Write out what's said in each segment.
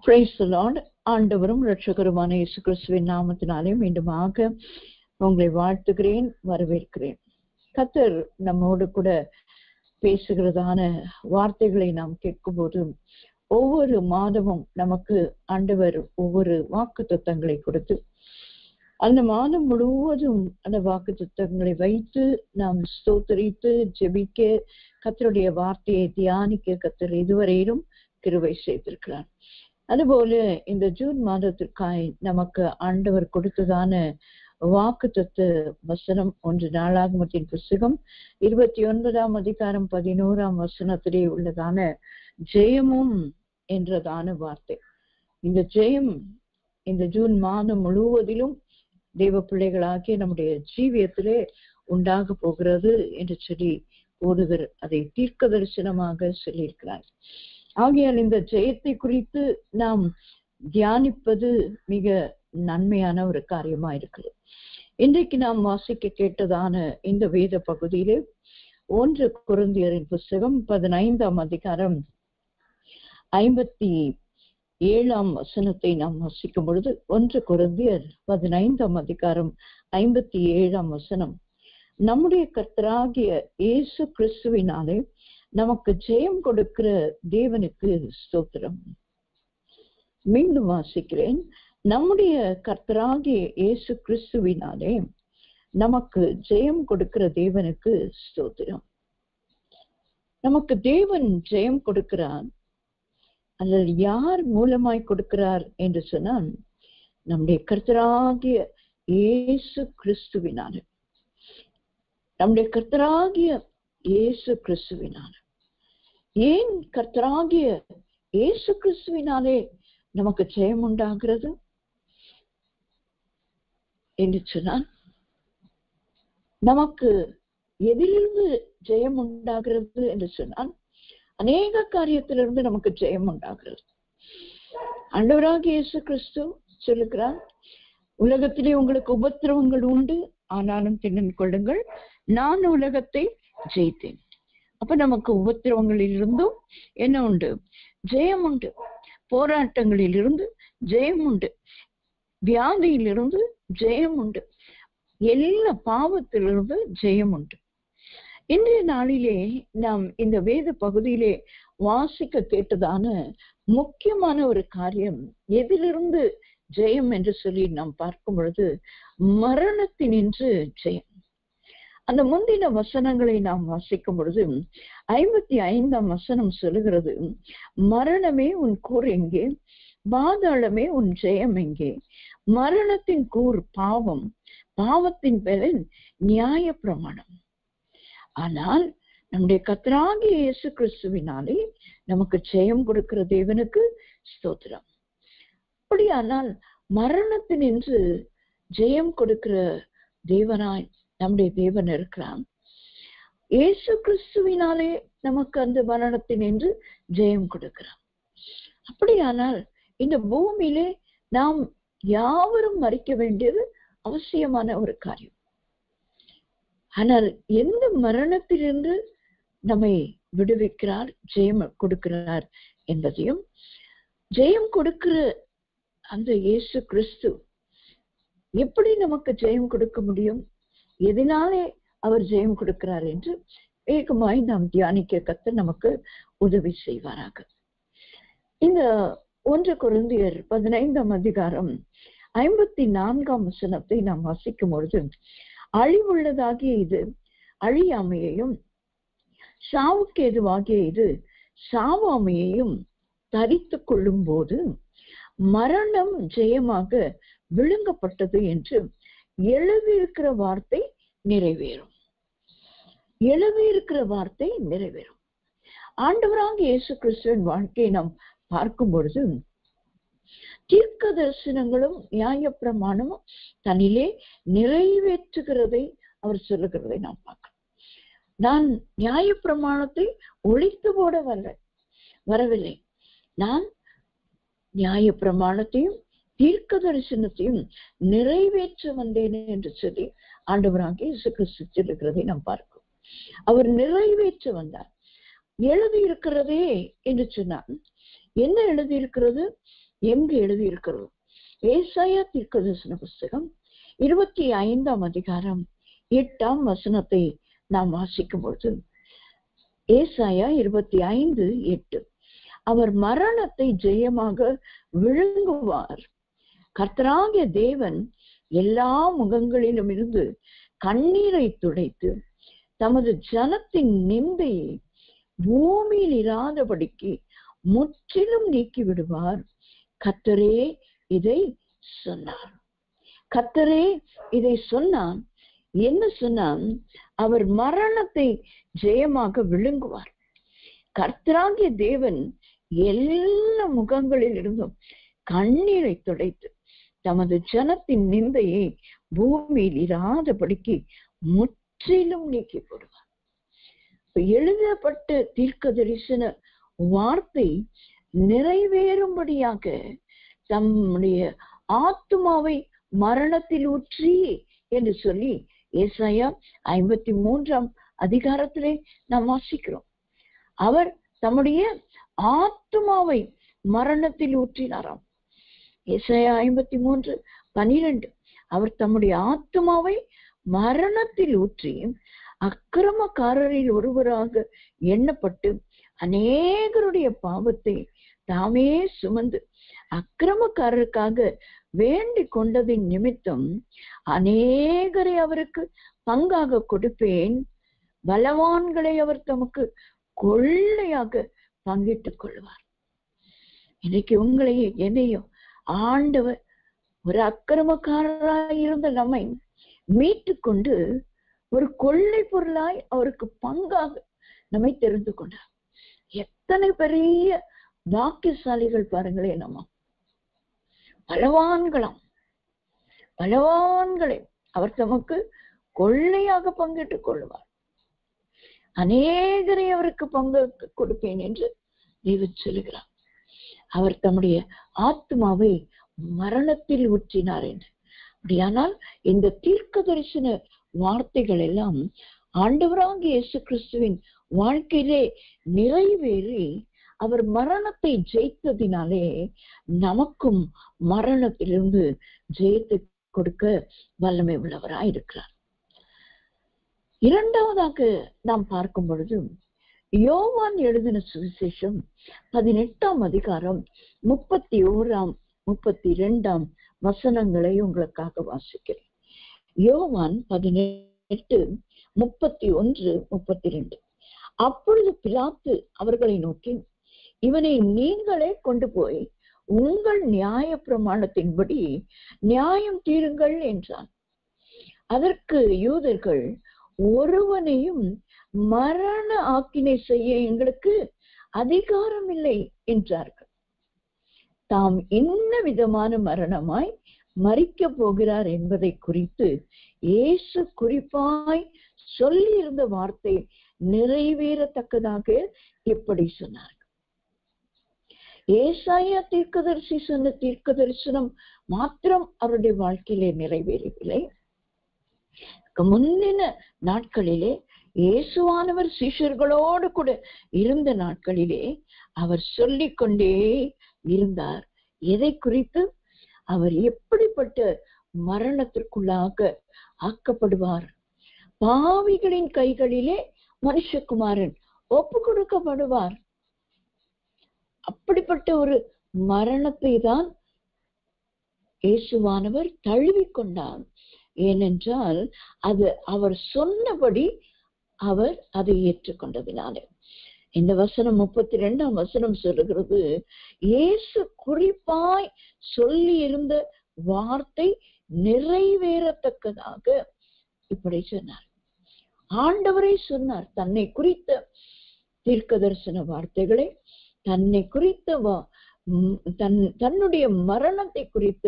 Praise the Lord. ஆண்டவரும் இரட்சகருமான இயேசு கிறிஸ்துவின் நாமத்தினாலே மீண்டுமாக உங்களை வாழ்த்துகிறேன், வரவேற்கிறேன். கர்த்தர் நம்மோடு கூட பேசுகிறதான வார்த்தைகளை நாம் கேட்கும்போது ஒவ்வொரு மாதமும் நமக்கு ஆண்டவர் ஒவ்வொரு வாக்குத்தத்தங்களை கொடுத்து அந்த மாதம் முழுவதும் அந்த வாக்குத்தத்தங்களை வைத்து நாம் ஸ்தோத்திரித்து ஜெபிக்க, கர்த்தருடைய வார்த்தையை தியானிக்க கர்த்தர் இதுவரையிலும் கிருபை செய்திருக்கிறார். அதுபோல இந்த ஜூன் மாதத்திற்காய் நமக்கு ஆண்டவர் கொடுத்ததான வாக்குத்தத்த வசனம் 1 நாளாகமத்தின் புஸ்தகம் 29ஆம் அதிகாரம் 11ஆம் வசனத்திலே உள்ளதான ஜெயமும் என்றதான வார்த்தை. இந்த ஜெயம் இந்த ஜூன் மாதம் முழுவதிலும் தேவ பிள்ளைகளாகிய நம்முடைய ஜீவியத்திலே உண்டாக போகிறது என்று சொல்லி போதுவர் அதை தீர்க்க தரிசனமாக சொல்லியிருக்கிறார். ஆகையால் இந்த ஜெயத்தை குறித்து நாம் தியானிப்பது மிக நன்மையான ஒரு காரியமா இருக்குது. இன்றைக்கு நாம் வாசிக்க கேட்டதான இந்த வேத பகுதியிலே 1 கொரிந்தியரின் புஸ்தகம் 15ஆம் அதிகாரம் 57ஆம் வசனத்தை நாம் வாசிக்கும் பொழுது 1 கொரிந்தியர் 15ஆம் அதிகாரம் 57ஆம் வசனம், நம்முடைய கர்த்தராகிய இயேசு கிறிஸ்துவினாலே நமக்கு ஜெயம் கொடுக்கிற தேவனுக்கு ஸ்தோத்திரம். மீண்டும் வாசிக்கிறேன். நம்முடைய கர்த்தராகிய இயேசு கிறிஸ்துவினாலே நமக்கு ஜெயம் கொடுக்கிற தேவனுக்கு ஸ்தோத்திரம். நமக்கு தேவன் ஜெயம் கொடுக்கிறார். அதில் யார் மூலமாய் கொடுக்கிறார் என்று சொன்னால் நம்முடைய கர்த்தராகிய இயேசு கிறிஸ்துவினாலே, நம்முடைய கர்த்தராகிய இயேசு கிறிஸ்துவினாலே. ஏன் கர்த்தராகிய இயேசு கிறிஸ்துவினாலே நமக்கு ஜெயம் உண்டாகிறது என்று சொன்னால், நமக்கு எதிலிருந்து ஜெயம் உண்டாகிறது என்று சொன்னால் அநேக காரியத்திலிருந்து நமக்கு ஜெயம் உண்டாகிறது. ஆண்டவராகிய இயேசு கிறிஸ்து சொல்லுகிறார், உலகத்திலே உங்களுக்கு உபத்திரவங்கள் உண்டு, ஆனாலும் திண்ணன் கொள்ளுங்கள், நான் உலகத்தை ஜெயித்தேன். அப்ப நமக்கு உபத்திரவங்களில் இருந்தும் என்ன உண்டு? ஜெயம் உண்டு. போராட்டங்களில் இருந்து ஜெயம் உண்டு. வியாதியிலிருந்து ஜெயம் உண்டு. எல்லா பாவத்திலிருந்து ஜெயம் உண்டு. இன்றைய நாளிலே நாம் இந்த வேத பகுதியிலே வாசிக்க கேட்டதான முக்கியமான ஒரு காரியம் எதிலிருந்து ஜெயம் என்று சொல்லி நாம் பார்க்கும் பொழுது மரணத்தினின்று ஜெயம். அந்த முந்தின வசனங்களை நாம் வாசிக்கும் பொழுது 55ஆம் வசனம் சொல்லுகிறது, மரணமே உன் கூர் எங்கே, பாதாளமே உன் ஜெயம் எங்கே? மரணத்தின் கூர் பாவம், பாவத்தின் பலன் நியாய பிரமாணம். ஆனால் நம்முடைய கர்த்தராகிய இயேசு கிறிஸ்துவினாலே நமக்கு ஜெயம் கொடுக்கிற தேவனுக்கு ஸ்தோத்திரம். அப்படியானால் மரணத்தினின்று ஜெயம் கொடுக்கிற தேவனாய் நம்முடைய தேவன் இருக்கிறான். இயேசு கிறிஸ்துவினாலே நமக்கு அந்த மரணத்தினின்று ஜெயம் கொடுக்கிறான். அப்படியானால் இந்த பூமியிலே நாம் யாவரும் மரிக்க வேண்டியது அவசியமான ஒரு காரியம். ஆனால் எந்த மரணத்திலிருந்து நம்மை விடுவிக்கிறார், ஜெயம் கொடுக்கிறார் என்பதையும், ஜெயம் கொடுக்கிற அந்த இயேசு கிறிஸ்து எப்படி நமக்கு ஜெயம் கொடுக்க முடியும், எதனாலே அவர் ஜெயம் கொடுக்கிறார் என்று வேகமாய் நாம் தியானிக்க கர்த்தர் நமக்கு உதவி செய்வாராக. இந்த 1 கொரிந்தியர் 15ஆம் அதிகாரம் 54ஆம் வசனத்தை நாம் வாசிக்கும் பொழுது, அழிவுள்ளதாகிய இது அழியாமையையும் சாவுக்கு எதுவாகிய இது சாவாமையையும் தரித்து கொள்ளும் போது மரணம் ஜெயமாக விழுங்கப்பட்டது என்று எழுதியிருக்கிற வார்த்தை நிறைவேறும். எழுதியிருக்கிற வார்த்தை நிறைவேறும். ஆண்டவராகிய இயேசு கிறிஸ்துவின் வாழ்க்கையை நாம் பார்க்கும் பொழுது தீர்க்க தரிசனங்களும் நியாய பிரமாணமும் தன்னிலே நிறைவேற்றுகிறதை அவர் சொல்லுகிறதை நாம் பார்க்கிறோம். நான் நியாய பிரமாணத்தை ஒழித்து போட வரவில்லை, நான் நியாய பிரமாணத்தையும் தீர்க்க தரிசனத்தையும் நிறைவேற்ற வந்தேன் என்று சொல்லி ஆண்டவராகிய இயேசு கிறிஸ்து சொல்லுகிறதை நாம் பார்க்கிறோம். அவர் நிறைவேற்ற வந்தார். எழுதியிருக்கிறதே என்று சொன்னார். என்ன எழுதியிருக்கிறது? எங்கு எழுதியிருக்கிறது? ஏசாயா தீர்க்கதரிசன புஸ்தகம் 25ஆம் அதிகாரம் 8ஆம் வசனத்தை நாம் வாசிக்கும் பொழுது, ஏசாயா 25:8, அவர் மரணத்தை ஜெயமாக விழுங்குவார். கர்த்தராகிய தேவன் எல்லா முகங்களிலும் இருந்து கண்ணீரை துடைத்து தமது ஜனத்தின் நிந்தையை பூமியில் இராதபடிக்கு முற்றிலும் நீக்கி விடுவார். கர்த்தரே இதை சொன்னார். கர்த்தரே இதை சொன்னான். என்ன சொன்னான்? அவர் மரணத்தை ஜெயமாக விழுங்குவார். கர்த்தராகிய தேவன் எல்லா முகங்களில் இருந்தும் கண்ணீரை துடைத்து தமது ஜனத்தின் நிந்தையை பூமியில் இராதபடிக்கு முற்றிலும் நீக்கி போடுவார். எழுதப்பட்ட தீர்க்க தரிசன வார்த்தை நிறைவேறும்படியாக தம்முடைய ஆத்துமாவை மரணத்தில் ஊற்றி என்று சொல்லி ஏசாயா 53ஆம் அதிகாரத்திலே நாம் வாசிக்கிறோம். அவர் தம்முடைய ஆத்துமாவை மரணத்தில் ஊற்றினாராம். ஏசாயா 53:12, அவர் தம்முடைய ஆத்துமாவை மரணத்தில் ஊற்றி அக்கிரமக்காரரில் ஒருவராக எண்ணப்பட்டு அநேகருடைய பாவத்தை தாமே சுமந்து அக்கிரமக்காரருக்காக வேண்டிக் கொண்டதின் நிமித்தம் அநேகரை அவருக்கு பங்காக கொடுப்பேன். பலவான்களை அவர் தமக்கு கொள்ளையாக பங்கிட்டுக் கொள்வார். இன்னைக்கு உங்களையும் என்னையும் ஆண்டவர் ஒரு அக்கிரமக்காரராய் இருந்த நம்மை மீட்டு கொண்டு ஒரு கொள்ளை பொருளாய் அவருக்கு பங்காக நம்மை தெரிந்து கொண்டார். எத்தனை பெரிய பாக்கியசாலிகள் பாருங்களேன்! நம்ம பலவான்களை அவர் தமக்கு கொள்ளையாக பங்கிட்டுக் கொள்வார். அநேகரை அவருக்கு பங்கு கொடுப்பேன் என்று தேவன் சொல்லுகிறார். அவர் தம்முடைய ஆத்மாவை மரணத்தில் ஊற்றினார் என்று. அப்படியானால் இந்த தீர்க்க தரிசன வார்த்தைகள் எல்லாம் ஆண்டவராகிய இயேசு கிறிஸ்துவின் வாழ்க்கையிலே நிறைவேறி அவர் மரணத்தை ஜெயித்ததினாலே நமக்கும் மரணத்திலிருந்து ஜெயித்து கொடுக்க வல்லமை உள்ளவராயிருக்கிறார். இரண்டாவதாக நாம் பார்க்கும் பொழுது யோவான் எழுதின சுவிசேஷம் 18ஆம் அதிகாரம் 31ஆம் 32ஆம் வசனங்களை உங்களுக்காக வாசிக்கிறேன். யோவான் 18:31-32. அப்பொழுது பிலாத்து அவர்களை நோக்கி, இவனை நீங்களே கொண்டு போய் உங்கள் நியாய பிரமாணத்தின்படி நியாயம் தீருங்கள் என்றான். அதற்கு யூதர்கள், ஒருவனையும் மரண ஆக்கினை செய்ய எங்களுக்கு அதிகாரம் இல்லை என்றார்கள். தாம் என்ன விதமான மரணமாய் மரிக்க போகிறார் என்பதை குறித்து இயேசு குறிப்பாய் சொல்லி இருந்த வார்த்தை நிறைவேறத்தக்கதாக இப்படி சொன்னார். ஏசாயா தீர்க்கதரிசி சொன்ன தீர்க்க தரிசனம் மாத்திரம் அவருடைய வாழ்க்கையிலே நிறைவேறவில்லை. முன்னின நாட்களிலே இயேசுவானவர் சீஷர்களோடு கூட இருந்த நாட்களிலே அவர் சொல்லிக் கொண்டே இருந்தார். எதை குறித்து? அவர் எப்படிப்பட்ட மரணத்திற்குள்ளாக ஆக்கப்படுவார், பாவிகளின் கைகளிலே மனுஷகுமாரன் ஒப்பு கொடுக்கப்படுவார். அப்படிப்பட்ட ஒரு மரணத்தை தான் இயேசுவானவர் தழுவிக்கொண்டார். ஏனென்றால் அது அவர் சொன்னபடி அவர் அதை ஏற்றுக்கொண்டதினாலே. இந்த வசனம் 32ஆம் வசனம் சொல்லுகிறது, இயேசு குறிப்பாய் சொல்லி இருந்த வார்த்தை நிறைவேறத்தக்கதாக இப்படி சொன்னார். ஆண்டவரே சொன்னார். தன்னை குறித்த தீர்க்க தரிசன வார்த்தைகளை, தன்னை குறித்த தன்னுடைய மரணத்தை குறித்த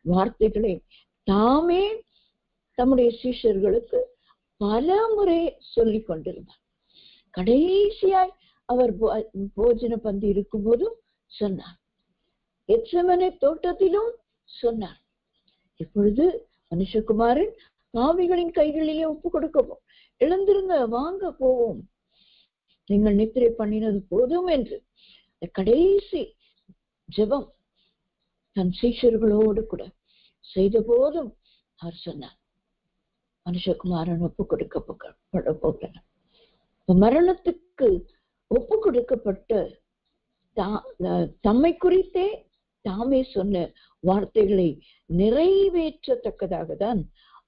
வார்த்தைகளை தாமே தம்முடைய சீஷர்களுக்கு பல முறை சொல்லிக் கொண்டிருந்தார். கடைசியாய் அவர் போஜன பந்தி இருக்கும் போதும் சொன்னார், எத்செமனே தோட்டத்திலும் சொன்னார். இப்பொழுது மனுஷகுமாரன் பாவிகளின் கைகளிலே ஒப்பு கொடுக்கவும், எழுந்திருங்க, வாங்க போவோம், நீங்கள் நித்திரை பண்ணினது போதும் என்று கடைசி ஜெபம் தன் சீஷர்களோடு கூட செய்த போதும் அவர் சொன்னார், மனுஷகுமாரன் ஒப்பு கொடுக்கப்பட போகிறார். மரணத்துக்கு ஒப்பு கொடுக்கப்பட்ட தம்மை குறித்தே தாமே சொன்ன வார்த்தைகளை நிறைவேற்றத்தக்கதாக தான்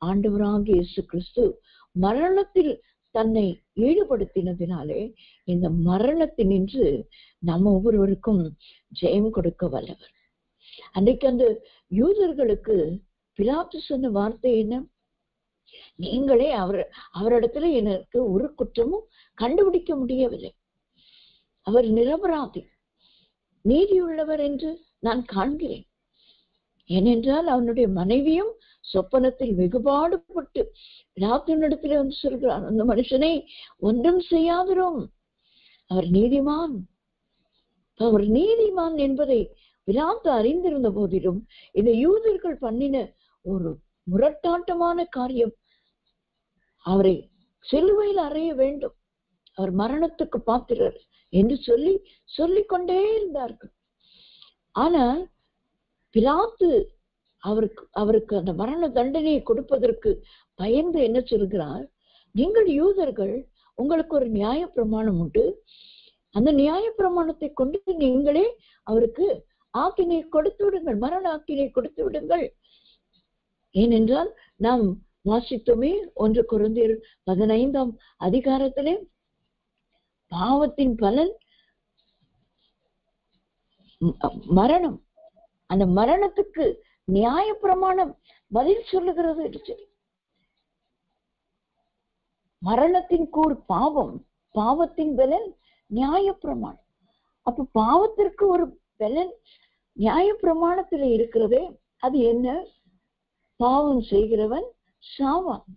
ஆண்டவராகிய இயேசு கிறிஸ்து மரணத்தில் தன்னை ஈடுபடுத்தினதினாலே இந்த மரணத்தினின்று நம்ம ஒவ்வொருவருக்கும் ஜெயம் கொடுக்க வல்லவர். அன்றைக்கு அந்த யூதர்களுக்கு பிலாத்து சொன்ன வார்த்தை என்ன? நீங்களே அவரிடத்துல எனக்கு ஒரு குற்றமும் கண்டுபிடிக்க முடியவில்லை, அவர் நிரபராதி, நீதியுள்ளவர் என்று நான் காண்கிறேன். ஏனென்றால் அவனுடைய மனைவியும் சொப்பனத்தில் வெகுபாடுபட்டு பிலாத்தினிடத்தில் வந்து சொல்கிறார், அந்த மனுஷனை ஒன்றும் செய்யாதிரும், அவர் நீதிமான். அவர் நீதிமான் என்பதை பிலாத்து அறிந்திருந்த போதிலும் இந்த யூதர்கள் பண்ணின ஒரு முரட்டாட்டமான காரியம், அவரை சிலுவையில் அறைய வேண்டும், அவர் மரணத்துக்கு பாத்திரர் என்று சொல்லிக்கொண்டே இருந்தார்கள். ஆனால் பிலாத்து அவருக்கு அந்த மரண தண்டனையை கொடுப்பதற்கு பயந்து என்ன சொல்கிறார்? நீங்கள் யூதர்கள், உங்களுக்கு ஒரு நியாய பிரமாணம் உண்டு, அந்த நியாய பிரமாணத்தை கொண்டு நீங்களே அவருக்கு ஆக்கினை கொடுத்து விடுங்கள், மரண ஆக்கினை கொடுத்து விடுங்கள். ஏனென்றால் நாம் வாசித்தோமே 1 கொரிந்தியர் 15ஆம் அதிகாரத்திலே பாவத்தின் பலன் மரணம், அந்த மரணத்துக்கு நியாய பிரமாணம் பதில் சொல்லுகிறது என்று சொல்லி, மரணத்தின் கூர் பாவம், பாவத்தின் பலன் நியாய பிரமாணம். அப்ப பாவத்திற்கு ஒரு பலன் நியாய பிரமாணத்துல இருக்கிறதே, அது என்ன? பாவம் செய்கிறவன் சாவான்,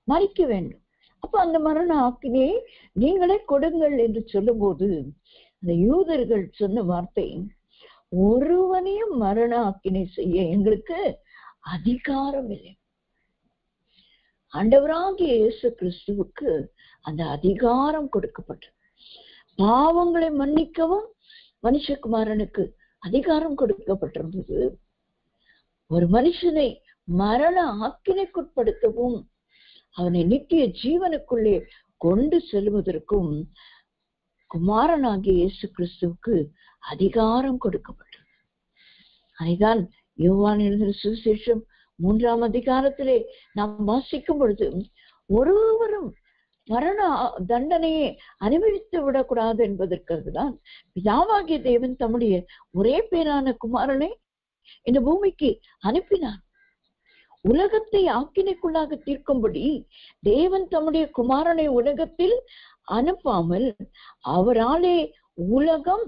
மரிக்க வேண்டும். அப்ப அந்த மரண ஆக்கினையை நீங்களே கொடுங்கள் என்று சொல்லும் போது அந்த யூதர்கள் சொன்ன வார்த்தை, ஒருவனையும் மரண ஆக்கினை செய்ய எங்களுக்கு அதிகாரம் இல்லை. ஆண்டவராகிய இயேசு கிறிஸ்துவுக்கு அந்த அதிகாரம் கொடுக்கப்பட்டது. பாவங்களை மன்னிக்கவும் மனுஷகுமாரனுக்கு அதிகாரம் கொடுக்கப்பட்டிருந்தது. ஒரு மனுஷனை மரண ஆக்கினைக்குட்படுத்தவும் அவனை நித்திய ஜீவனுக்குள்ளே கொண்டு செல்வதற்கும் குமாரனாகிய இயேசு கிறிஸ்துவுக்கு அதிகாரம் கொடுக்கப்பட்டது. அதுதான் யோவான் எழுதின சுவிசேஷம் 3ஆம் அதிகாரத்திலே நாம் வாசிக்கும் பொழுது, ஒருவரும் மரண தண்டனையை அனுபவித்து விடக்கூடாது என்பதற்காகதான் பிதாவாகிய தேவன் தம்முடைய ஒரே பேரான குமாரனை இந்த பூமிக்கு அனுப்பினார். உலகத்தை ஆக்கினைக்குள்ளாக தீர்க்கும்படி தேவன் தம்முடைய குமாரனை உலகத்தில் அனுப்பாமல் அவராலே உலகம்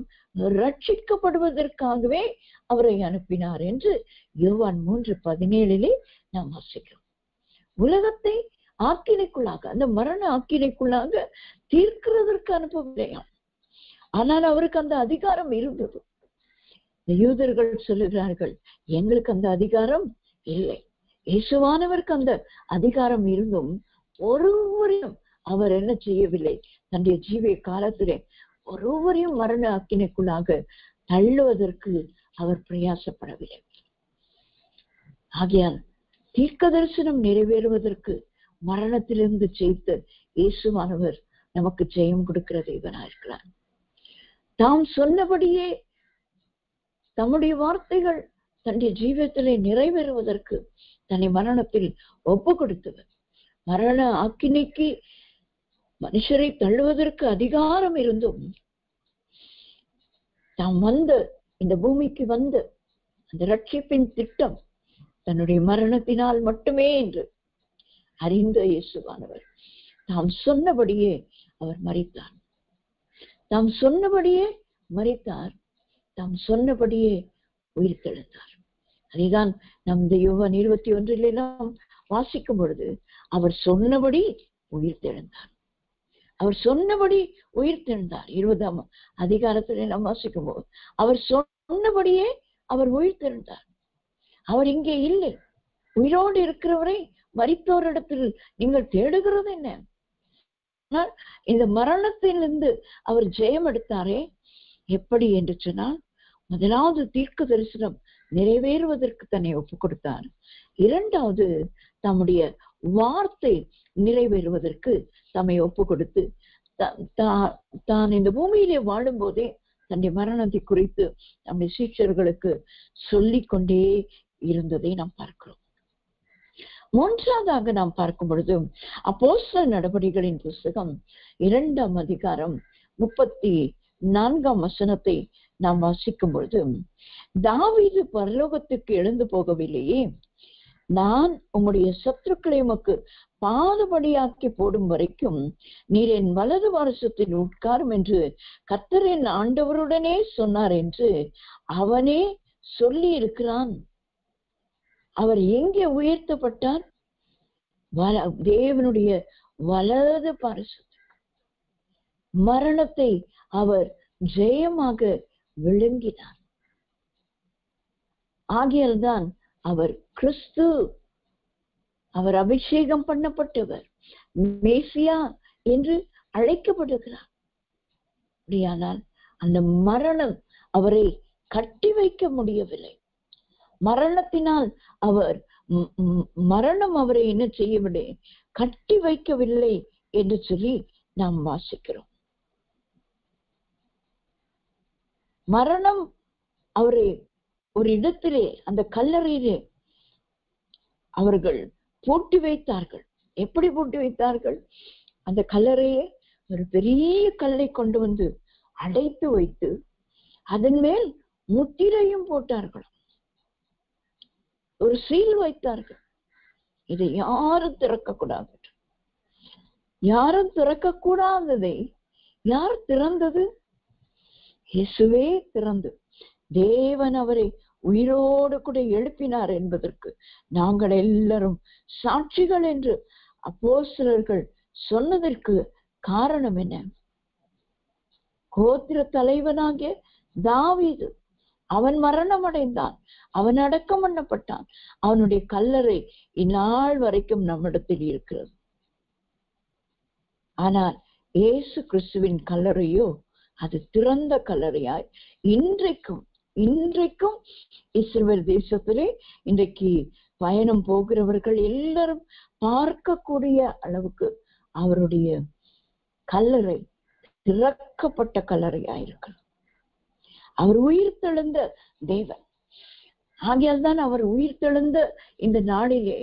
ரட்சிக்கப்படுவதற்காகவே அவரை அனுப்பினார் என்று யோவான் 3:17 நாம் வாசிக்கிறோம். உலகத்தை ஆக்கினைக்குள்ளாக, அந்த மரண ஆக்கினைக்குள்ளாக தீர்க்கிறதற்கு அனுப்பவில்லையாம். ஆனால் அவருக்கு அந்த அதிகாரம் இருந்தது. யூதர்கள் சொல்லுகிறார்கள், எங்களுக்கு அந்த அதிகாரம் இல்லை. இயேசுவானவருக்கு அந்த அதிகாரம் இருந்தும் ஒருவரையும் அவர் என்ன செய்யவில்லை? தன்னுடைய ஜீவிய காலத்திலே ஒருவரையும் மரண ஆக்கினைக்குள்ளாக தள்ளுவதற்கு அவர் பிரயாசப்படவில்லை. ஆகையால் தீர்க்க தரிசனம் நிறைவேறுவதற்கு மரணத்திலிருந்து ஜெயித்த இயேசுவானவர் நமக்கு ஜெயம் கொடுக்கிற தேவனாயிருக்கிறார். தாம் சொன்னபடியே தம்முடைய வார்த்தைகள் தன்னுடைய ஜீவியத்திலே நிறைவேறுவதற்கு தன்னை மரணத்தில் ஒப்பு கொடுத்தவர். மரண ஆக்கினைக்கு மனுஷரை தள்ளுவதற்கு அதிகாரம் இருந்தும் தாம் வந்த இந்த பூமிக்கு வந்த அந்த ரட்சிப்பின் திட்டம் தன்னுடைய மரணத்தினால் மட்டுமே என்று அறிந்த இயேசுவானவர் தாம் சொன்னபடியே அவர் மரித்தார். தாம் சொன்னபடியே மரித்தார், தாம் சொன்னபடியே உயிர் தெழுந்தார். அதைதான் நம் இந்த யோவான் 21 நாம் வாசிக்கும் பொழுது, அவர் சொன்னபடி உயிர் தெழுந்தார், அவர் சொன்னபடி உயிர் தெழுந்தார். 20ஆம் அதிகாரத்திலே நாம் வாசிக்கும் போது அவர் சொன்னபடியே அவர் உயிர் தெழுந்தார். அவர் இங்கே இல்லை. உயிரோடு இருக்கிறவரை மரித்தோரிடத்தில் நீங்கள் தேடுகிறது என்ன? இந்த மரணத்திலிருந்து அவர் ஜெயம் எடுத்தாரே, எப்படி என்று சொன்னால் முதலாவது தீர்க்க தரிசனம் நிறைவேறுவதற்கு தன்னை ஒப்பு கொடுத்தார். இரண்டாவது தம்முடைய வார்த்தை நிறைவேறுவதற்கு தம்மை ஒப்பு கொடுத்து தான் இந்த பூமியிலே வாழும் போதே தன்னுடைய மரணத்தை குறித்து நம்முடைய சீஷர்களுக்கு சொல்லிக் கொண்டே இருந்ததை நாம் பார்க்கிறோம். மூன்றாவதாக நாம் பார்க்கும் பொழுது அப்போஸ்தலர் நடபடிகளின் புஸ்தகம் 2ஆம் அதிகாரம் 34ஆம் வசனத்தை நாம் வாசிக்கும் பொழுது, தாவீது பரலோகத்துக்கு எழுந்து போகவில்லையே, நான் உம்முடைய சத்துருக்களை உமக்கு பாதுபடியாக்கி போடும் வரைக்கும் நீர் என் வலது வாரசத்தில் உட்காரும் என்று கர்த்தரின் ஆண்டவருடனே சொன்னார் என்று அவனே சொல்லி இருக்கிறான். அவர் எங்கே உயர்த்தப்பட்டார்? தேவனுடைய வலது பாரசத்தில். மரணத்தை அவர் ஜெயமாக விழுங்கினார். ஆகையால்தான் அவர் கிறிஸ்து, அவர் அபிஷேகம் பண்ணப்பட்டவர், மேசியா என்று அழைக்கப்படுகிறார். அப்படியானால் அந்த மரணம் அவரை கட்டி வைக்க முடியவில்லை. மரணத்தினால் மரணம் அவரை என்ன செய்யவில்லை, கட்டி வைக்கவில்லை என்று சொல்லி நாம் வாசிக்கிறோம். மரணம் அவரை ஒரு இடத்திலே, அந்த கல்லறையிலே அவர்கள் பூட்டி வைத்தார்கள். எப்படி பூட்டி வைத்தார்கள்? அந்த கல்லறையை ஒரு பெரிய கல்லை கொண்டு வந்து அடைத்து வைத்து அதன் மேல் முத்திரையும் போட்டார்கள், ஒரு சீல் வைத்தார்கள். இதை யாரும் திறக்கக்கூடாது. யாரும் திறக்கக்கூடாததை யார் திறந்தது? இயேசுவே திறந்து தேவன் அவரை உயிரோடு கூட எழுப்பினார் என்பதற்கு நாங்கள் எல்லாரும் சாட்சிகள் என்று அப்போஸ்தலர்கள் சொன்னதற்கு காரணம் என்ன? கோத்திர தலைவனாகிய தாவீது, அவன் மரணம் அடைந்தான், அவன் அடக்கம் பண்ணப்பட்டான். அவனுடைய கல்லறை இந்நாள் வரைக்கும் நம்மிடத்தில் இருக்கிறது. ஆனால் இயேசு கிறிஸ்துவின் கல்லறையோ அது திறந்த கல்லறையாய் இன்றைக்கும் இஸ்ரவேல் தேசத்திலே இன்றைக்கு பயணம் போகிறவர்கள் எல்லாரும் பார்க்கக்கூடிய அளவுக்கு அவருடைய கல்லறை திறக்கப்பட்ட கல்லறையாயிருக்கிறது. அவர் உயிர் தெழுந்த தேவன். ஆகையால் தான் அவர் உயிர் தெழுந்த இந்த நாளிலே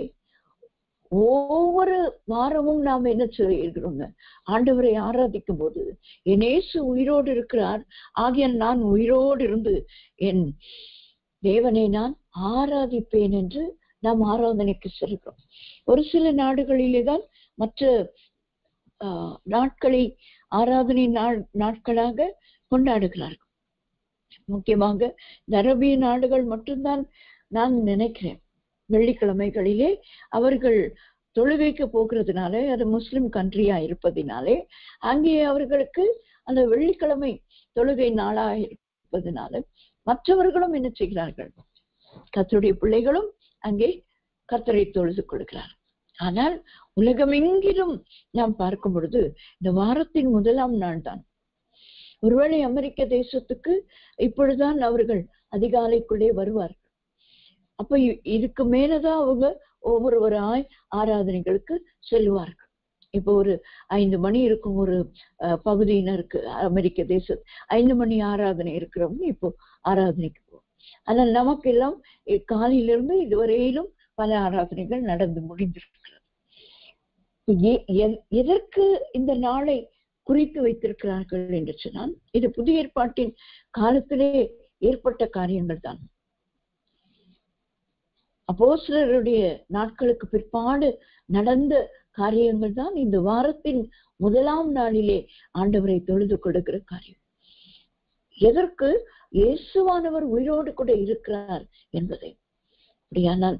ஒவ்வொரு வாரமும் நாம் என்ன சொல்லியிருக்கிறோங்க, ஆண்டவரை ஆராதிக்கும் போது என் இயேசு உயிரோடு இருக்கிறார், ஆகையால் நான் உயிரோடு இருந்து என் தேவனை நான் ஆராதிப்பேன் என்று நாம் ஆராதனைக்கு செல்கிறோம். ஒரு சில நாடுகளிலே தான் மற்ற நாட்களை ஆராதனை நாட்களாக கொண்டாடுகிறார்கள். முக்கியமாக அரபிய நாடுகள் மட்டும்தான் நான் நினைக்கிறேன். வெள்ளிக்கிழமைகளிலே அவர்கள் தொழுகைக்கு போகிறதுனால, அது முஸ்லிம் கண்ட்ரியா இருப்பதினாலே அங்கே அவர்களுக்கு அந்த வெள்ளிக்கிழமை தொழுகை நாளா இருப்பதனால மற்றவர்களும் என்ன செய்கிறார்கள், கர்த்தருடைய பிள்ளைகளும் அங்கே கர்த்தரை தொழுது கொள்கிறார். ஆனால் உலகமெங்கிலும் நாம் பார்க்கும் பொழுது இந்த வாரத்தின் முதலாம் நாள் தான். ஒருவேளை அமெரிக்க தேசத்துக்கு இப்பொழுதுதான் அவர்கள் அதிகாலைக்குள்ளே வருவார்கள். அப்ப இதுக்கு மேலதான் அவங்க ஒவ்வொருவராய் ஆராதனைகளுக்கு செல்வார்கள். இப்போ ஒரு 5 மணி இருக்கும் ஒரு பகுதியினருக்கு, அமெரிக்க தேசம் 5 மணி ஆராதனை இருக்கிறவங்க இப்போ ஆராதனைக்கு போகும். ஆனால் நமக்கு எல்லாம் காலையிலிருந்து இதுவரையிலும் பல ஆராதனைகள் நடந்து முடிந்திருக்கிறது. எதற்கு இந்த நாளை குறித்து வைத்திருக்கிறார்கள் என்று சொன்னால், இது புதிய ஏற்பாட்டின் காலத்திலே ஏற்பட்ட காரியங்கள் தான். அப்போஸ்தலருடைய நாட்களுக்கு பிற்பாடு நடந்த காரியங்கள் தான் இந்த வாரத்தின் முதலாம் நாளிலே ஆண்டவரை தொழுது கொடுக்கிற காரியம். எதற்கு? இயேசுவானவர் உயிரோடு கூட இருக்கிறார் என்பதை. அப்படியானால்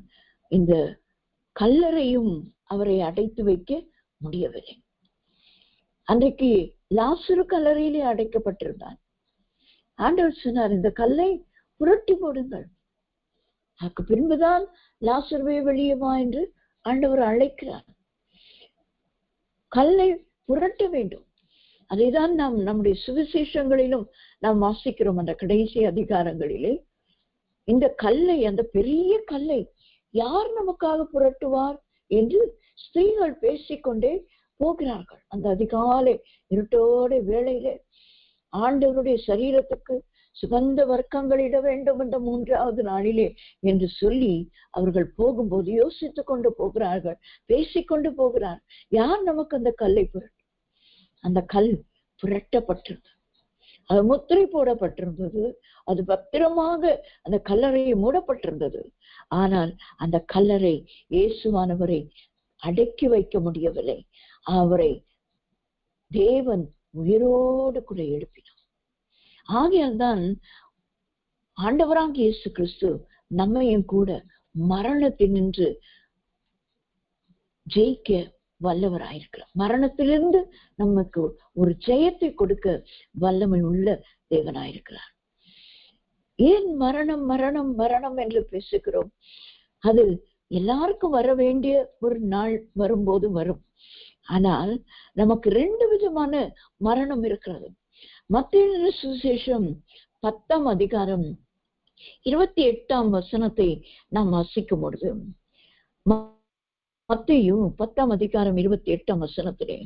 இந்த கல்லறையும் அவரை அடைத்து வைக்க முடியவில்லை. அன்றைக்கு லாசரு கல்லறையிலே அடைக்கப்பட்டிருந்தார். ஆண்டவர் சொன்னார், இந்த கல்லை புரட்டி போடுங்கள். அதுக்கு பின்புதான் லாசருவே வெளியே வா என்று ஆண்டவர் அழைக்கிறார். கல்லை புரட்ட வேண்டும். அதைதான் நாம் நம்முடைய சுவிசேஷங்களிலும் நாம் வாசிக்கிறோம். அந்த கடைசி அதிகாரங்களிலே இந்த கல்லை, அந்த பெரிய கல்லை யார் நமக்காக புரட்டுவார் என்று ஸ்திரீகள் பேசிக்கொண்டே போகிறார்கள். அந்த அதிகாலை இருட்டோட வேளையிலே ஆண்டவருடைய சரீரத்துக்கு சுகந்த வர்க்கங்களிட வேண்டும் என்ற 3வது நாளிலே என்று சொல்லி அவர்கள் போகும்போது யோசித்துக் கொண்டு போகிறார்கள், பேசிக்கொண்டு போகிறார். யார் நமக்கு அந்த கல்லை புரட்டும்? அந்த கல் புரட்டப்பட்டிருந்தது, அது முத்திரை போடப்பட்டிருந்தது, அது பத்திரமாக அந்த கல்லறையை மூடப்பட்டிருந்தது. ஆனால் அந்த கல்லறை இயேசுவானவரை அடக்கி வைக்க முடியவில்லை. அவரை தேவன் உயிரோடு கூட எழுப்பினார். ஆகையால் தான் ஆண்டவராகிய இயேசு கிறிஸ்து நம்மையும் கூட மரணத்தினின்று ஜெயிக்க வல்லவராயிருக்கிறார். மரணத்திலிருந்து நமக்கு ஒரு ஜெயத்தை கொடுக்க வல்லமை உள்ள தேவனாயிருக்கிறார். ஏன் மரணம் மரணம் மரணம் என்று பேசுகிறோம்? அது எல்லாருக்கும் வர வேண்டிய ஒரு நாள் வரும்போது வரும். ஆனால் நமக்கு 2 விதமான மரணம் இருக்கிறது. மத்தேயு சுவிசேஷம் 10ஆம் அதிகாரம் 28ஆம் வசனத்தை நாம் வாசிக்கும் பொழுது, மத்தேயு 10ஆம் அதிகாரம் 28ஆம் வசனத்திலே,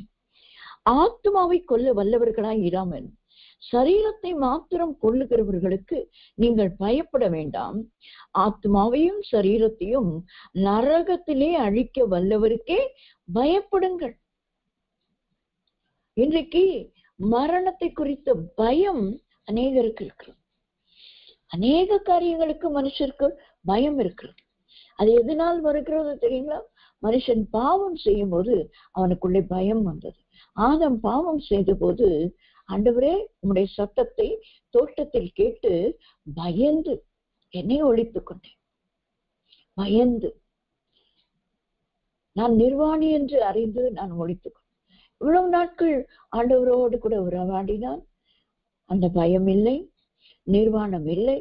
ஆத்மாவை கொல்ல வல்லவர்களாய் இராமல் சரீரத்தை மாத்திரம் கொல்லுகிறவர்களுக்கு நீங்கள் பயப்பட வேண்டாம், ஆத்மாவையும் சரீரத்தையும் நரகத்திலே அழிக்க வல்லவருக்கே பயப்படுங்கள். இன்றைக்கு மரணத்தை குறித்த பயம் அநேகருக்கு இருக்கிறது. அநேக காரியங்களுக்கு மனுஷருக்கு பயம் இருக்கிறது. அது எதனால் வருகிறது தெரியுங்களா? மனுஷன் பாவம் செய்யும் போது அவனுக்குள்ளே பயம் வந்தது. ஆதாம் பாவம் செய்த போது, ஆண்டவரே உம்முடைய சத்தத்தை தோட்டத்தில் கேட்டு பயந்து என்னை ஒழித்துக் கொண்டேன். பயந்து நான் நிர்வாணி என்று அறிந்து நான் ஒழித்துக் கொண்டேன். இவ்வளவு நாட்கள் ஆண்டவரோடு கூட உறவாடினான். அந்த பயம் இல்லை, நிர்வாணம் இல்லை.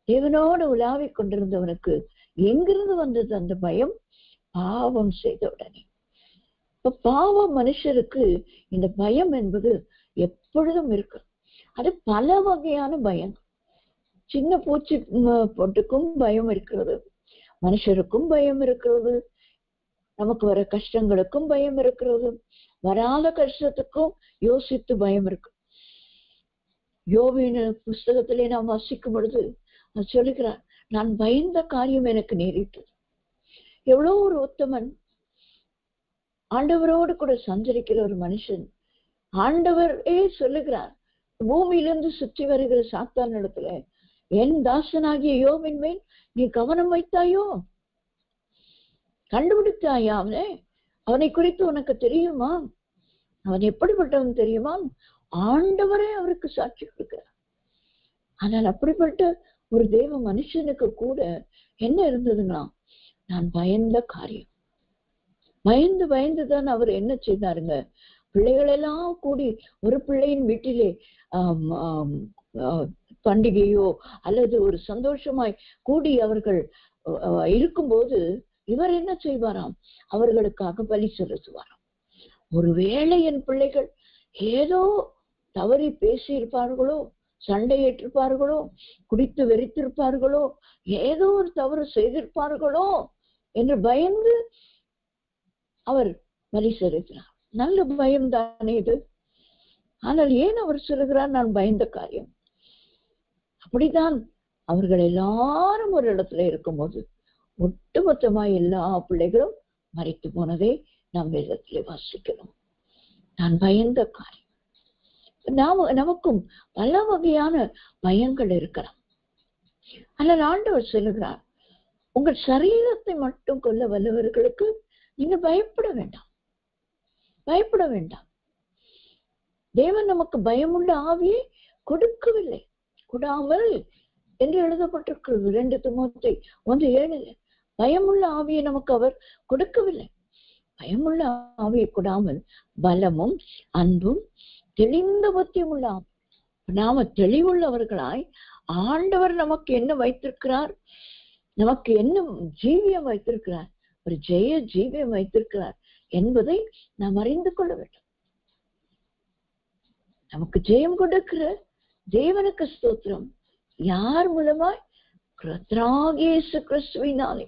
தேவனோடு உலாவிக் கொண்டிருந்தவனுக்கு எங்கிருந்து வந்தது அந்த பயம்? பாவம் செய்த உடனே. இப்ப பாவ மனுஷருக்கு இந்த பயம் என்பது எப்பொழுதும் இருக்கு. அது பல வகையான பயம். சின்ன பூச்சி பொட்டுக்கும் பயம் இருக்கிறது, மனுஷருக்கும் பயம் இருக்கிறது, நமக்கு வர கஷ்டங்களுக்கும் பயம் இருக்கிறது, வராத கஷ்டத்துக்கும் யோசித்து பயம் இருக்கு. யோபின் புஸ்தகத்திலே நாம் வாசிக்கும் பொழுது சொல்லுகிறார், நான் பயந்த காரியம் எனக்கு நேரிட்டது. எவ்வளவு ஒரு உத்தமன், ஆண்டவரோடு கூட சஞ்சரிக்கிற ஒரு மனுஷன். ஆண்டவரே சொல்லுகிறார், பூமியிலிருந்து சுற்றி வருகிற சாத்தான் இடத்துல, என் தாசனாகிய யோபின் மேல் நீ கவனம் வைத்தாயோ? கண்டுபிடித்தாயா? அவனை குறித்து உனக்கு தெரியுமா? அவன் எப்படிப்பட்டவன் தெரியுமா? ஆண்டவரே அவருக்கு சாட்சி கொடுக்கிறார். ஆனால் அப்படிப்பட்ட ஒரு தேவ மனுஷனுக்கு கூட என்ன இருந்ததுங்களா? நான் பயந்த காரியம். பயந்து பயந்துதான் அவர் என்ன செய்தாருங்க? பிள்ளைகள் எல்லாம் கூடி ஒரு பிள்ளையின் வீட்டிலே பண்டிகையோ அல்லது ஒரு சந்தோஷமாய் கூடி அவர்கள் இருக்கும்போது இவர் என்ன செய்வாராம்? அவர்களுக்காக பலி செலுத்துவாராம். ஒருவேளை என் பிள்ளைகள் ஏதோ தவறி பேசி இருப்பார்களோ, சண்டையிட்டிருப்பார்களோ, குடித்து வெறித்திருப்பார்களோ, ஏதோ ஒரு தவறு செய்திருப்பார்களோ என்று பயந்து அவர் பலி செலுத்தினார். நல்ல பயம் தானே இது. ஆனால் ஏன் அவர் சொல்லுகிறார் நான் பயந்த காரியம்? அப்படித்தான் அவர்கள் எல்லாரும் ஒரு இடத்துல இருக்கும்போது ஒட்டுமொத்தமா எல்லா பிள்ளைகளும் மரித்து போனதை நாம் வேதத்திலே வாசிக்கிறோம். நான் பயந்த காரியம். நமக்கும் பல வகையான பயங்கள் இருக்கலாம். ஆனால் ஆண்டவர் சொல்லுகிறார், உங்கள் சரீரத்தை மட்டும் கொல்ல வல்லவர்களுக்கு நீங்க பயப்பட வேண்டாம், பயப்பட வேண்டாம். தேவன் நமக்கு பயமுள்ள ஆவியை கொடுக்கவில்லை, கொடாமல் என்று எழுதப்பட்டிருக்கிறது 2 தீமோத்தேயு 1:7. பயமுள்ள ஆவியை நமக்கு அவர் கொடுக்கவில்லை. பயமுள்ள ஆவியை கொடாமல் பலமும் அன்பும் தெளிந்த புத்தியும் உள்ள ஆவி. நாம தெளிவுள்ளவர்களாய் ஆண்டவர் நமக்கு என்ன வைத்திருக்கிறார், நமக்கு என்ன ஜீவியம் வைத்திருக்கிறார், ஒரு ஜெய ஜீவியம் வைத்திருக்கிறார் என்பதை நாம் அறிந்து கொள்ள வேண்டும். நமக்கு ஜெயம் கொடுக்கிற தேவனுக்கு ஸ்தோத்திரம். யார் மூலமாய்? கர்த்தராகிய இயேசு கிறிஸ்துவினாலே.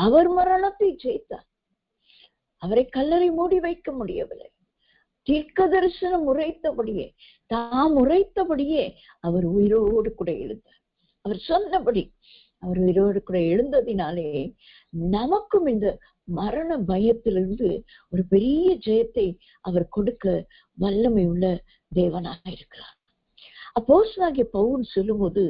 அவர் மரணத்தை ஜெயித்தார். அவரை கல்லறை மூடி வைக்க முடியவில்லை. தீர்க்க தரிசனம் உரைத்தபடியே, தாம் உரைத்தபடியே அவர் உயிரோடு கூட எழுந்தார். அவர் சொன்னபடி அவர் உயிரோடு கூட எழுந்ததினாலே நமக்கும் இந்த மரண பயத்திலிருந்து ஒரு பெரிய ஜெயத்தை அவர் கொடுக்க வல்லமை உள்ள தேவனாக இருக்கிறார். அப்போஸ்தலனாகிய பவுல் சொல்லும்போது,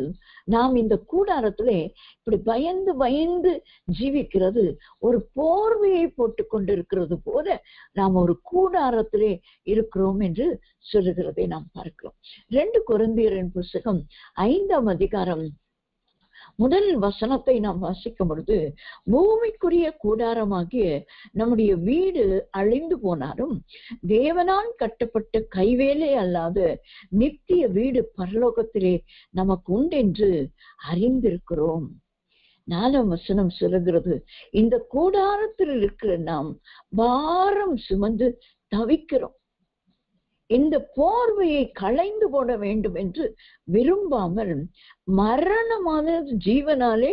நாம் இந்த கூடாரத்திலே இப்படி பயந்து பயந்து ஜீவிக்கிறது ஒரு போர்வையை போட்டு கொண்டிருக்கிறது போல நாம் ஒரு கூடாரத்திலே இருக்கிறோம் என்று சொல்லுகிறதை நாம் பார்க்கிறோம். 2 கொரிந்தியரின் புத்தகம் 5ஆம் அதிகாரம் முதல் வசனத்தை நாம் வாசிக்கும் பொழுது, பூமிக்குரிய கூடாரமாகிய நம்முடைய வீடு அழிந்து போனாலும் தேவனால் கட்டப்பட்ட கைவேலை அல்லாத நித்திய வீடு பரலோகத்திலே நமக்கு உண்டென்று அறிந்திருக்கிறோம். 4ஆம் வசனம் சொல்லுகிறது, இந்த கூடாரத்தில் இருக்கிற நாம் பாரம் சுமந்து தவிக்கிறோம். இந்த போர்வையை களைந்து போட வேண்டும் என்று விரும்பாமல் மரணமான ஜீவனாலே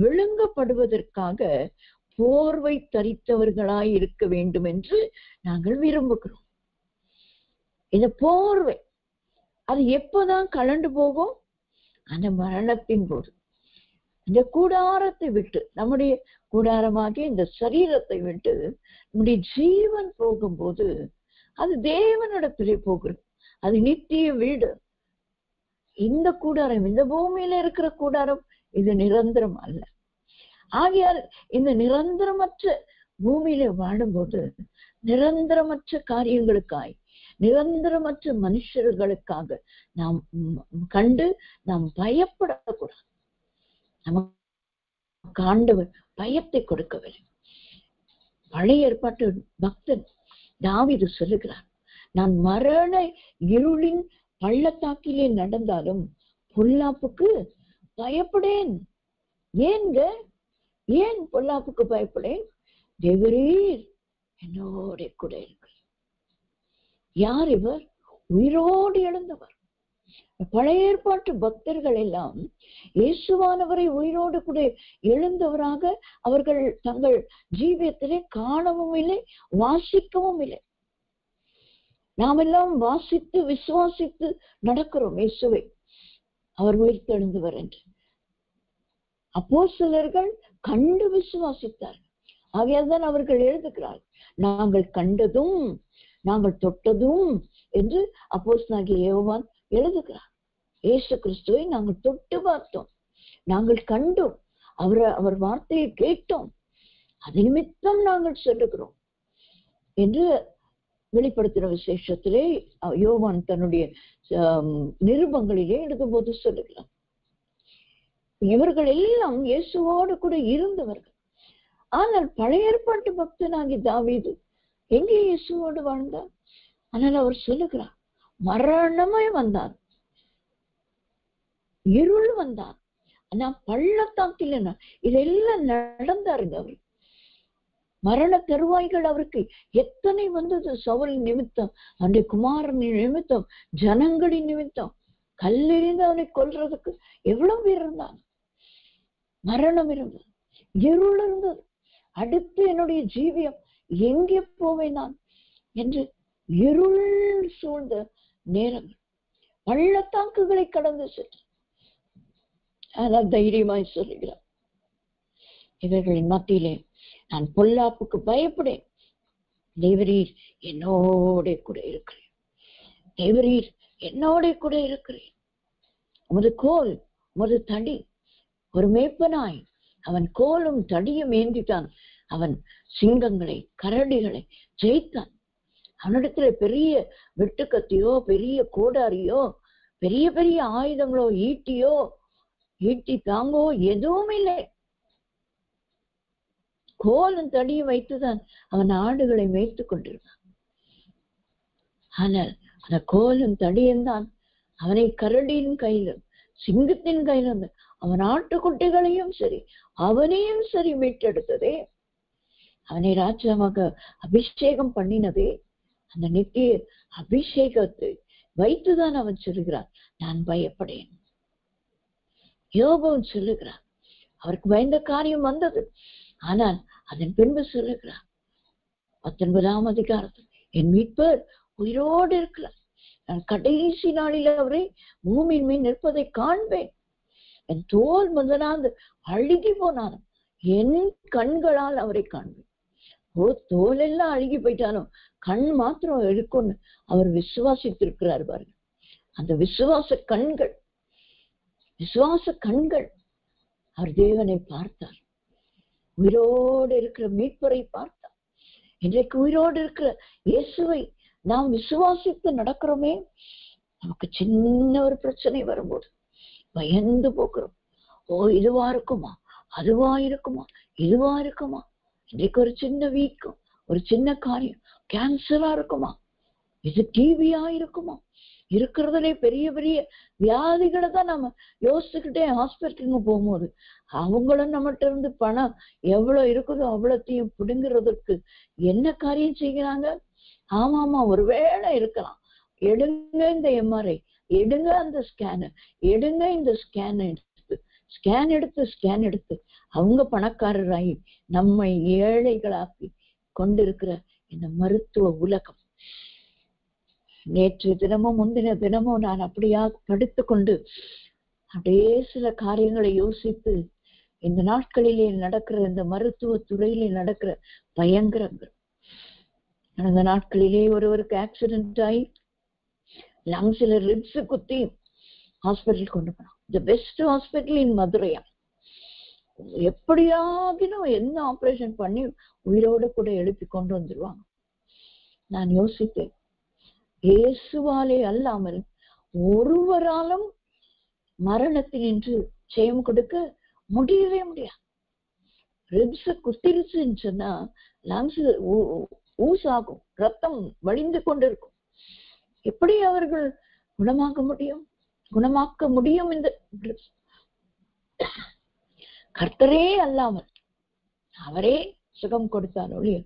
விழுங்கப்படுவதற்காக போர்வை தரித்தவர்களாய் இருக்க வேண்டும் என்று நாங்கள் விரும்புகிறோம். இந்த போர்வை அது எப்போதான் கலண்டு போகும்? அந்த மரணத்தின் போது. இந்த கூடாரத்தை விட்டு, நம்முடைய கூடாரமாகிய இந்த சரீரத்தை விட்டு நம்முடைய ஜீவன் போகும்போது அது தேவனிடத்திலே போகிறது. அது நித்திய வீடு. இந்த கூடாரம், இந்த பூமியில இருக்கிற கூடாரம், இது நிரந்தரம் அல்ல. ஆகையால் இந்த நிரந்தரமற்ற பூமியில வாழும்போது நிரந்தரமற்ற காரியங்களுக்காய், நிரந்தரமற்ற மனுஷர்களுக்காக நாம் கண்டு நாம் பயப்படக்கூடாது. நமக்கு ஆண்டவர் பயத்தை கொடுக்கவில்லை. பழைய ஏற்பாட்டு பக்தன் தாவீது சொல்லுகிறார், நான் மரண இருளின் பள்ளத்தாக்கிலே நடந்தாலும் பொல்லாப்புக்கு பயப்படேன். ஏன் பொல்லாப்புக்கு பயப்படேன்? தேவரீர் என்னோட கூட இருக்கிறார். யார் இவர்? உயிரோடு எழுந்தவர். பழைய ஏற்பாட்டு பக்தர்கள் எல்லாம் இயேசுவானவரை உயிரோடு கூட எழுந்தவராக அவர்கள் தங்கள் ஜீவியத்திலே காணவும் இல்லை, வாசிக்கவும் இல்லை. நாம் எல்லாம் வாசித்து விசுவாசித்து நடக்கிறோம் இயேசுவை, அவர் உயிர்த்தெழுந்தவர் என்று. அப்போஸ்தலர்கள் கண்டு விசுவாசித்தார்கள். ஆகையால்தான் அவர்கள் எழுதுகிறார்கள், நாங்கள் கண்டதும் நாங்கள் தொட்டதும் என்று அப்போஸ்தலனாகிய யோவான் எழுதுகிறார். இயேசு கிறிஸ்துவை நாங்கள் தொட்டு பார்த்தோம், நாங்கள் கண்டோம், அவர் வார்த்தையை கேட்டோம், அது நிமித்தம் நாங்கள் சொல்லுகிறோம் என்று வெளிப்படுத்தின விசேஷத்திலே யோவான் தன்னுடைய நிருபங்களிலே எழுதும் போது சொல்லுகிறார். இவர்கள் எல்லாம் இயேசுவோடு கூட இருந்தவர்கள். ஆனால் பழைய ஏற்பாட்டு பக்தனாகி தாவீது எங்கே இயேசுவோடு வாழ்ந்தார்? ஆனால் அவர் சொல்லுகிறார், மரணமே வந்தார், இருள் வந்தார், ஆனா பள்ளத்தாக்கில் இதெல்லாம் நடந்தாருங்க. அவர் மரண தருவாய்கள் அவருக்கு எத்தனை வந்தது. சவுல் நிமித்தம், அந்த குமாரன் நிமித்தம், ஜனங்களின் நிமித்தம் கல்லெறிந்து அவனை கொல்றதுக்கு எவ்வளவு பேர் இருந்தாங்க. மரணம் இருந்தது, இருள் இருந்தது. அடுத்து என்னுடைய ஜீவியம் எங்கே போவேன் நான் என்று இருள் சூழ்ந்த நேரங்கள், பள்ளத்தாக்குகளை கடந்து சென்று ஆனால் தைரியமாய் சொல்லுகிறார், இவர்களின் மத்தியிலே நான் பொல்லாப்புக்கு பயப்படேன். தேவரீர் என்னோட கூட இருக்கிறேன், தேவரீர் என்னோட கூட இருக்கிறேன். உமது கோல், உமது தடி. ஒரு மேய்ப்பனாய் அவன் கோலும் தடியும் ஏந்தித்தான் அவன் சிங்கங்களை, கரடிகளை ஜெயித்தான். அவனிடத்துல பெரிய வெட்டுக்கத்தியோ, பெரிய கோடாரியோ, பெரிய பெரிய ஆயுதங்களோ, ஈட்டி தாங்கோ எதுவும் இல்லை. கோலும் தடியும் வைத்துதான் அவன் ஆடுகளை மேய்த்து கொண்டிருந்தான். ஆனால் அந்த கோலும் தடியும் தான் அவனை கரடியின் கையிலும் சிங்கத்தின் கையிலும் அவன் ஆட்டுக்குட்டிகளையும் சரி அவனையும் சரி மீட்டெடுத்ததே, அவனை ராஜாவாக அபிஷேகம் பண்ணினதே, அந்த நித்திய அபிஷேகத்தை வைத்துதான் அவன் சொல்லுகிறான், நான் பயப்படேன். யோபுவும் சொல்லுகிறார், அவருக்கு பயந்த காரியம் வந்தது. ஆனால் அதன் பின்பு சொல்லுகிறார் 19ஆம் அதிகாரத்தில், என் மீட்பர் உயிரோடு இருக்கிறார், நான் கடைசி நாளில் அவரை பூமியின் மீன் நிற்பதை காண்பேன். என் தோல் முதலாவது அழுகி போனாலும் என் கண்களால் அவரை காண்பேன். தோல் எல்லாம் அழுகி போயிட்டாலும் கண் மாத்திரம் இருக்கும்னு அவர் விசுவாசித்திருக்கிறார் பாருங்க. அந்த விசுவாச கண்கள் அவர் தேவனை பார்த்தார், உயிரோடு இருக்கிற மீட்பரை பார்த்தார். இன்றைக்கு உயிரோடு இருக்கிற இயேசுவை நாம் விசுவாசித்து நடக்கிறோமே, நமக்கு சின்ன ஒரு பிரச்சனை வரும்போது பயந்து போகிறோம். இதுவா இருக்குமா, அதுவா இருக்குமா, இதுவா இருக்குமா, இன்றைக்கு ஒரு சின்ன வீக்கம், ஒரு சின்ன காரியம், கேன்சரா இருக்குமா, இது டிவியா இருக்குமா, இருக்கிறதுலே பெரிய பெரிய வியாதிகளை தான் நம்ம யோசிச்சுக்கிட்டே ஹாஸ்பிட்டலுக்கு போகும்போது அவங்களும் நம்மகிட்ட இருந்து பணம் எவ்வளவு இருக்குதோ அவ்வளோத்தையும் பிடுங்குறதுக்கு என்ன காரியம் செய்கிறாங்க. ஆமாமா, ஒருவேளை இருக்கலாம், எடுங்க இந்த எம்ஆர்ஐ, எடுங்க அந்த ஸ்கேனு, எடுங்க இந்த ஸ்கேன் எடுத்து அவங்க பணக்காரராகி நம்மை ஏழைகளாக்கி கொண்டிருக்கிற இந்த மருத்துவ உலகம். நேற்று தினமும் முந்தின தினமும் நான் அப்படியா படுத்துக்கொண்டு அப்படியே சில காரியங்களை யோசித்து, இந்த நாட்களிலே நடக்கிற இந்த மருத்துவ துறையிலே நடக்கிற பயங்கரங்கள். அந்த நாட்களிலே ஒருவருக்கு ஆக்சிடென்ட் ஆகி லங்ஸ்ல ரிப்ஸ் குத்தி ஹாஸ்பிட்டல் கொண்டு போனோம். தி பெஸ்ட் ஹாஸ்பிட்டல் இன் மதுரையா. எப்படியாகினும் என்ன ஆபரேஷன் பண்ணி உயிரோடு கூட எழுப்பி கொண்டு வந்துருவாங்க. நான் யோசித்தேன், இயேசுவாலே அல்லாமல் ஒருவராலும் மரணத்தினின்று ஜெயம் கொடுக்க முடியவே முடியாது. ரிப்ஸ் குத்திருச்சுன்னு சொன்னா லங்ஸ் ஊசாகும், ரத்தம் வழிந்து கொண்டிருக்கும். எப்படி அவர்கள் குணமாக்க முடியும்? இந்த கர்த்தரே அல்லாமல் அவரே சுகம் கொடுத்தார் ஒழிய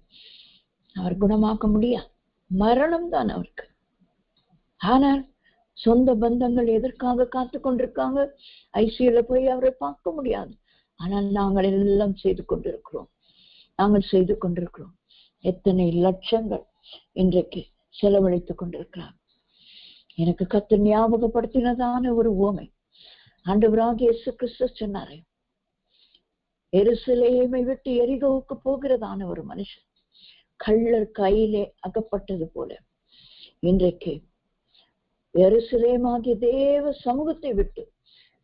அவர் குணமாக்க முடியாது. மரணம் தான் அவருக்கு. ஆனால் சொந்த பந்தங்கள் எதற்காக காத்து கொண்டிருக்காங்க? ஐசியூல போய் அவரை பார்க்க முடியாது. ஆனால் நாங்கள் எல்லாம் செய்து கொண்டிருக்கிறோம். எத்தனை லட்சங்கள் இன்றைக்கு செலவழித்துக் கொண்டிருக்கிறார். எனக்கு கர்த்தர் ஞாபகப்படுத்தினதான ஒரு உவமை ஆண்டவராகிய இயேசு கிறிஸ்து சொன்னாரே, எருசலேமை விட்டு எரிகோவுக்கு போகிறதான ஒரு மனுஷன் கள்ளர் கையிலே அகப்பட்டது போல இன்றைக்கு எருசலேமாகிய தேவ சமூகத்தை விட்டு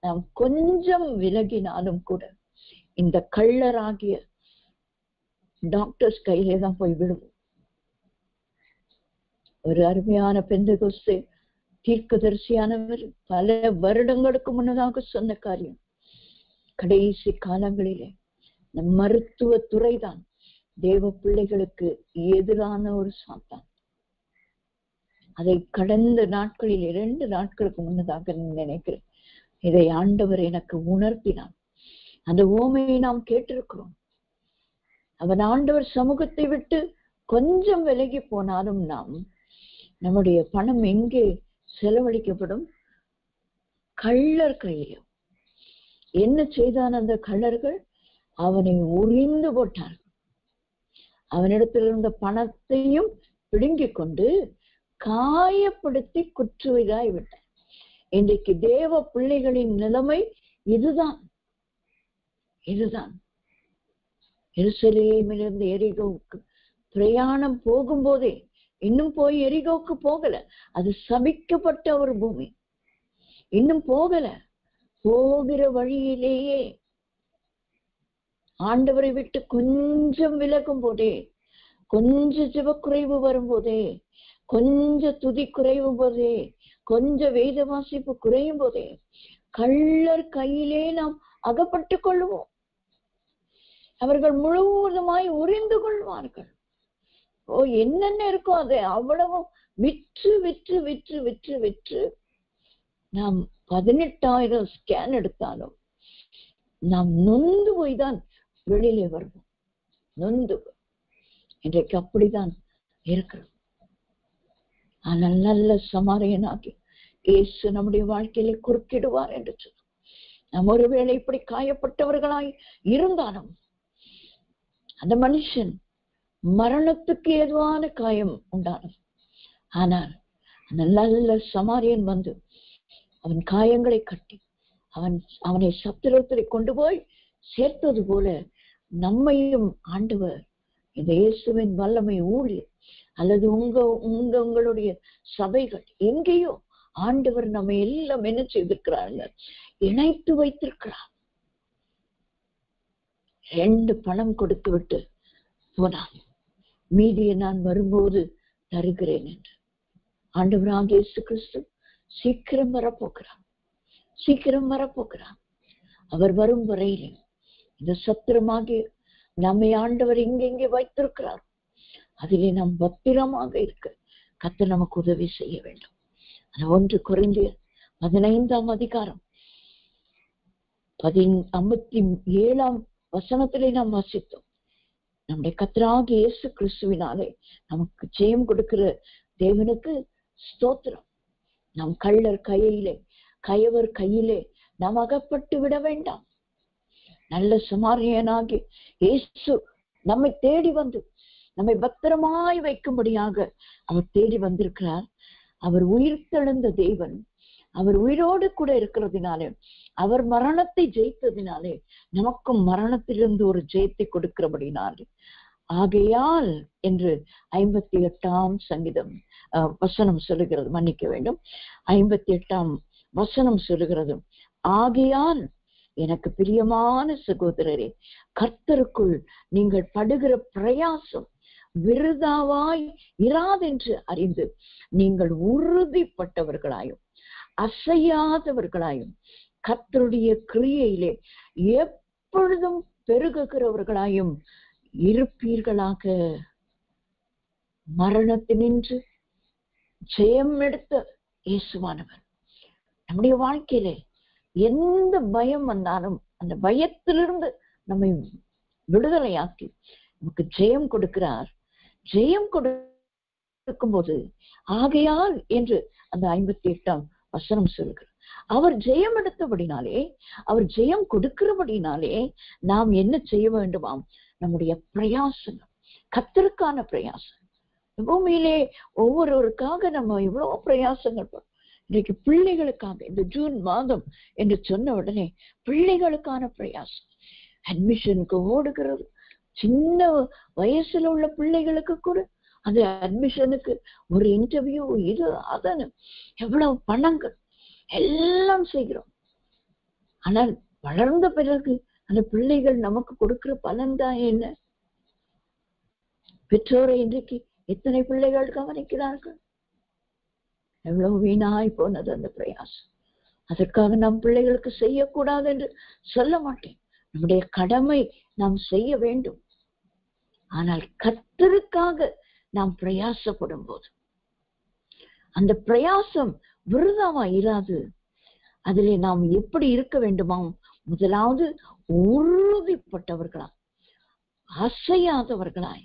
நாம் கொஞ்சம் விலகினாலும் கூட இந்த கள்ளராகிய டாக்டர்ஸ் கையிலே தான் போய் விடுவோம். ஒரு அருமையான பெந்தெகோஸ்தே தீர்க்கதரிசியானவர் பல வருடங்களுக்கு முன்னதாக சொன்ன காரியம், கடைசி காலங்களிலே நம் மருத்துவ துறைதான் தேவ பிள்ளைகளுக்கு எதிரான ஒரு சாத்தான். அதை கடந்த நாட்களில் 2 நாட்களுக்கு முன்னதாக நினைக்கிறேன், இதை ஆண்டவர் எனக்கு உணர்த்தினான். அந்த உவமையை நாம் கேட்டிருக்கிறோம். அவன் ஆண்டவர் சமூகத்தை விட்டு கொஞ்சம் விலகி போனாலும் நம்முடைய பணம் எங்கே செலவழிக்கப்படும்? கள்ளர் கையிலும். என்ன செய்தான் அந்த கள்ளர்கள்? அவனை உரிந்து போட்டார்கள். அவனிடத்தில் இருந்த பணத்தையும் பிடுங்கிக் கொண்டு காயப்படுத்தி குற்றுவதாய் விட்டார். இன்றைக்கு தேவ பிள்ளைகளின் நிலைமை இதுதான். எருசலேமிலிருந்து எரிகோவுக்கு பிரயாணம் போகும்போதே, இன்னும் போய் எரிகோவுக்கு போகல, அது சபிக்கப்பட்ட ஒரு பூமி, இன்னும் போகல. போகிற வழியிலேயே ஆண்டவரை விட்டு கொஞ்சம் விலகும் போதே, கொஞ்சம் ஜெபக்குறைவு வரும்போதே, கொஞ்சம் துதி குறையும் போதே, கொஞ்சம் வேத வாசிப்பு குறையும் போதே கள்ளர் கையிலே நாம் அகப்பட்டுக் கொள்ளுவோம். அவர்கள் முழுவதுமாய் உறிந்து கொள்வார்கள். என்னென்ன இருக்கோ அதை அவ்வளவும் விற்று நாம் 18,000 ஸ்கேன் எடுத்தாலும் நாம் நொந்து போய்தான் வெளியிலே வருவோம். நொந்து இன்றைக்கு அப்படிதான் இருக்கிறோம். ஆனால் நல்ல சமாரியனாகி இயேசு நம்முடைய வாழ்க்கையிலே குறுக்கிடுவார் என்று சொல்லும். நாம் ஒருவேளை இப்படி காயப்பட்டவர்களாய் இருந்தாலும் அந்த மனுஷன் மரணத்துக்கு ஏதுவான காயம் உண்டானது. ஆனால் அந்த நல்ல சமாரியன் வந்து அவன் காயங்களை கட்டி அவனை சத்திரத்திலே கொண்டு போய் சேர்த்தது போல நம்மையும் ஆண்டவர் இந்த இயேசுவின் வல்லமை ஊழியர் அல்லது உங்களுடைய சபைகள் எங்கேயோ ஆண்டவர் நம்ம எல்லாம் என்ன செய்திருக்கிறாங்க, இணைத்து வைத்திருக்கிறார். 2 பணம் கொடுத்து விட்டு போனான், மீதியை நான் வரும்போது தருகிறேன் என்று. ஆண்டவராக இயேசு கிறிஸ்து சீக்கிரம் வரப்போகிறார். அவர் வரும் வரையிலே இந்த சத்திரமாகிய நம்மை ஆண்டவர் எங்கெங்கே வைத்திருக்கிறார் அதிலே நாம் பத்திரமாக இருக்க கர்த்தர் நமக்கு உதவி செய்ய வேண்டும். 1 கொரிந்தியர் 15ஆம் அதிகாரம் 57ஆம் வசனத்திலே நாம் வாசித்தோம். நம்முடைய கர்த்தராகிய இயேசு கிறிஸ்துவினாலே நமக்கு ஜெயம் கொடுக்கிற தேவனுக்கு ஸ்தோத்திரம். நாம் கயவர் கையிலே நாம் அகப்பட்டு விட வேண்டாம். நல்ல சமாரியனாகி இயேசு நம்மை தேடி வந்து நம்மை பத்திரமாய் வைக்கும்படியாக அவர் தேடி வந்திருக்கிறார். அவர் உயிர்த்தெழுந்த தேவன். அவர் உயிரோடு கூட இருக்கிறதுனாலே, அவர் மரணத்தை ஜெயித்ததினாலே நமக்கும் மரணத்திலிருந்து ஒரு ஜெயத்தை கொடுக்கிறபடினாலே, ஆகையால் என்று 58ஆம் சங்கீதம் வசனம் சொல்லுகிறது, மன்னிக்க வேண்டும், 58ஆம் வசனம் சொல்லுகிறது, ஆகையால் எனக்கு பிரியமான சகோதரரே, கர்த்தருக்குள் நீங்கள் படுகிற பிரயாசம் விருதாவாய் இராதென்று அறிந்து நீங்கள் உறுதிப்பட்டவர்களாயும் அசையாதவர்களாயும் கர்த்தருடைய கிரியையிலே எப்பொழுதும் பெருகுகிறவர்களாயும் இருப்பீர்களாக. மரணத்தினின்று ஜெயம் எடுத்த இயேசுவானவர் நம்முடைய வாழ்க்கையிலே எந்த பயம் வந்தாலும் அந்த பயத்திலிருந்து நம்மை விடுதலையாக்கி நமக்கு ஜெயம் கொடுக்கிறார். ஜெயம் கொடுக்கும் போது ஆகையால் என்று அந்த 58ஆம் வசனம் சொல்கிறார். அவர் ஜெயம் எடுத்தபடினாலே, அவர் ஜெயம் கொடுக்கிறபடினாலே நாம் என்ன செய்ய வேண்டுமாம்? நம்முடைய பிரயாசங்கள், கர்த்தருக்கான பிரயாசம். பூமியிலே ஒவ்வொருவருக்காக நம்ம எவ்வளவு பிரயாசங்கள் பண்ணோம். இன்னைக்கு பிள்ளைகளுக்காக இந்த ஜூன் மாதம் என்று சொன்ன உடனே பிள்ளைகளுக்கான பிரயாசம், அட்மிஷனுக்கு ஓடுகிறது. சின்ன வயசுல உள்ள பிள்ளைகளுக்கு கூட அந்த அட்மிஷனுக்கு ஒரு இன்டர்வியூ, இது அதன்னு எவ்வளவு பணங்கள் எல்லாம் செய்கிறோம். ஆனால் வளர்ந்த பிறகு அந்த பிள்ளைகள் நமக்கு கொடுக்கிற பலன் தான் என்ன? பெற்றோரை இன்றைக்கு எத்தனை பிள்ளைகள் கவனிக்கிறார்கள்? எவ்வளவு வீணாய் போனது அந்த பிரயாசம். அதற்காக நம் பிள்ளைகளுக்கு செய்யக்கூடாது என்று சொல்ல மாட்டேன். நம்முடைய கடமை நாம் செய்ய வேண்டும். ஆனால் கர்த்தருக்காக நாம் பிரயாசப்படும் போது அந்த பிரயாசம் விருதாவா இராது. அதிலே நாம் எப்படி இருக்க வேண்டுமாம்? முதலாவது உறுதிப்பட்டவர்களாய் அசையாதவர்களாய்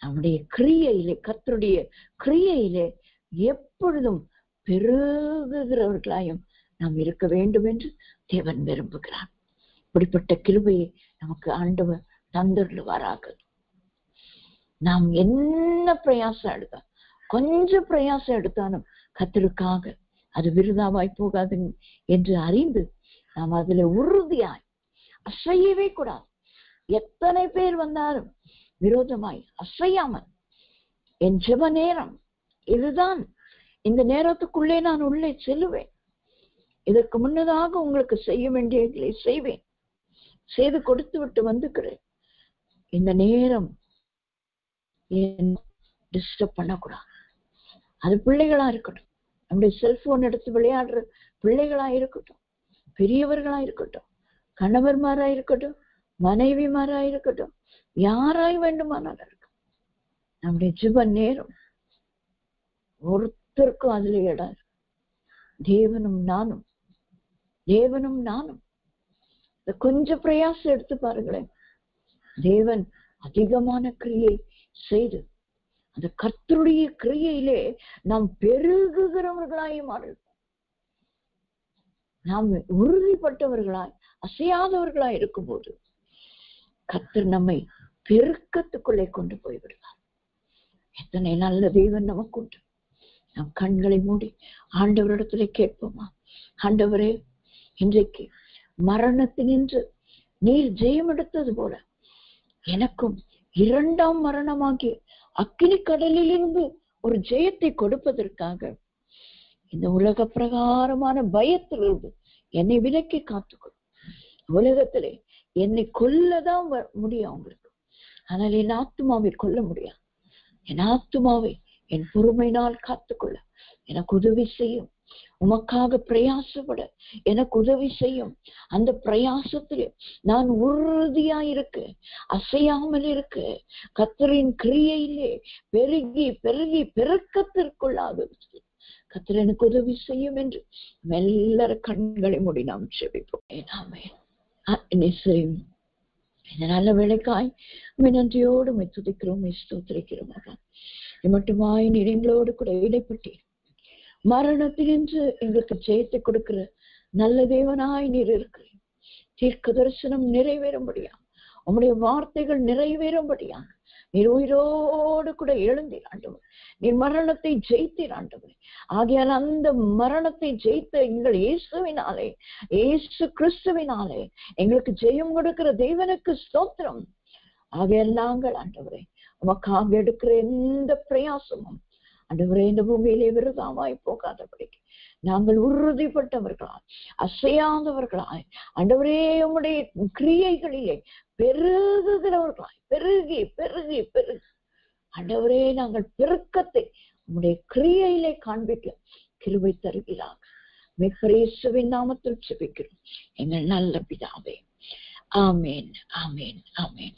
நம்முடைய கிரியையிலே, கர்த்தருடைய கிரியையிலே எப்பொழுதும் பெருகுகிறவர்களாயும் நாம் இருக்க வேண்டும் என்று தேவன் விரும்புகிறார். இப்படிப்பட்ட கிருபையை நமக்கு ஆண்டவர் தந்துள்ளுவாராக. நாம் என்ன பிரயாசம் எடுத்தா, கொஞ்சம் பிரயாசம் எடுத்தாலும் கர்த்தருக்காக அது விருதாவாய் போகாது என்று அறிந்து நாம் அதுல உறுதியாய் அசையவே கூடாது. எத்தனை பேர் வந்தாலும் விரோதமாய் அசையாமல், என் ஜெப நேரம் இதுதான், இந்த நேரத்துக்குள்ளே நான் உள்ளே செல்லுவேன், இதற்கு முன்னதாக உங்களுக்கு செய்ய வேண்டியதை செய்வேன், செய்து கொடுத்து விட்டு வந்துக்கிறேன், இந்த நேரம் டிஸ்டர்ப் பண்ணக்கூடாது. அது பிள்ளைகளா இருக்கட்டும், நம்முடைய செல்போன் எடுத்து விளையாடுற பிள்ளைகளா இருக்கட்டும், பெரியவர்களா இருக்கட்டும், கணவர்மாரா இருக்கட்டும், மனைவிமாரா இருக்கட்டும், யாராய் வேண்டுமானாலும் இருக்கும், நம்முடைய ஜெப நேரம் ஒருத்தருக்கும் அதுல இடம். தேவனும் நானும் கொஞ்சம் பிரயாசம் எடுத்து பாருங்களேன். தேவன் அதிகமான கிரியை செய்து அந்த கர்த்தருடைய கிரியையிலே நாம் பெருகுகிறவர்களாய் மாறும். நாம் உறுதிப்பட்டவர்களாய் அசையாதவர்களாய் இருக்கும்போது கர்த்தர் நம்மை பெருக்கத்துக்குள்ளே கொண்டு போய்விடுவார். எத்தனை நல்ல தேவன் நமக்கு உண்டு. நம் கண்களை மூடி ஆண்டவரிடத்திலே கேட்போமா? ஆண்டவரே, இன்றைக்கு மரணத்தினின்று நீர் ஜெயம் எடுத்தது போல எனக்கும் 2ஆம் மரணமாகிய அக்கினி கடலிலிருந்து ஒரு ஜெயத்தை கொடுப்பதற்காக இந்த உலக பிரகாரமான பயத்திலிருந்து என்னை விலக்கி காத்துக்கொள். உலகத்திலே என்னை கொல்லதான் முடியும் அவங்களுக்கு, ஆனால் என் ஆத்துமாவை கொல்ல முடியாது. என் ஆத்துமாவை என் பொறுமையினால் காத்துக்கொள்ள எனக்கு உதவி செய்யும். உமக்காக பிரயாசப்பட எனக்கு உதவி செய்யும். அந்த பிரயாசத்திலே நான் உறுதியாயிருக்க, அசையாமல் இருக்க, கர்த்தரின் கிரியையிலே பெருகி பெருகி பெருக்கத்திற்குள்ளாக கர்த்தர் எனக்கு உதவி செய்யும் என்று மெல்ல கண்களை மூடி நாம் செபிப்போம். இந்த நல்ல வேலைக்காய் நன்றியோடு துதிக்கிறோம், ஸ்தோத்திரிக்கிறோம். மட்டுமாய் நீர் எங்களோடு கூட இடைப்பட்டீர். மரணத்தினின்று எங்களுக்கு ஜெயத்தை கொடுக்கிற நல்ல தேவனாய் நீர் இருக்கிறீர். தீர்க்க தரிசனம் நிறைவேறும்படியா, உம்முடைய வார்த்தைகள் நிறைவேறும்படியா நீர் உயிரோடு கூட எழுந்தீர் ஆண்டவர். நீர் மரணத்தை ஜெயித்தீர் ஆண்டவர். ஆகையால் அந்த மரணத்தை ஜெயித்த எங்கள் இயேசுவினாலே, இயேசு கிறிஸ்துவினாலே எங்களுக்கு ஜெயம் கொடுக்கிற தேவனுக்கு ஸ்தோத்திரம். ஆகையால் நாங்கள் ஆண்டவரே உமக்காக எடுக்கிற எந்த பிரயாசமும் ஆண்டவரே இந்த பூமியிலே விருதாவாய் போகாதபடிக்கு நாங்கள் உறுதிப்பட்டவர்களாய் அசையாதவர்களாய் ஆண்டவரே உம்முடைய கிரியைகளிலே பெருகுகிறவர்களாய் பெருகி பெருகி பெருகி ஆண்டவரே நாங்கள் பெருக்கத்தை உம்முடைய கிரியையிலே காண்பிக்க கிருபை தருகிறார். மீட்பர் இயேசுவின் நாமத்தில் ஜெபிக்கிறோம் எங்கள் நல்ல பிதாவே. ஆமேன், ஆமேன், ஆமேன்.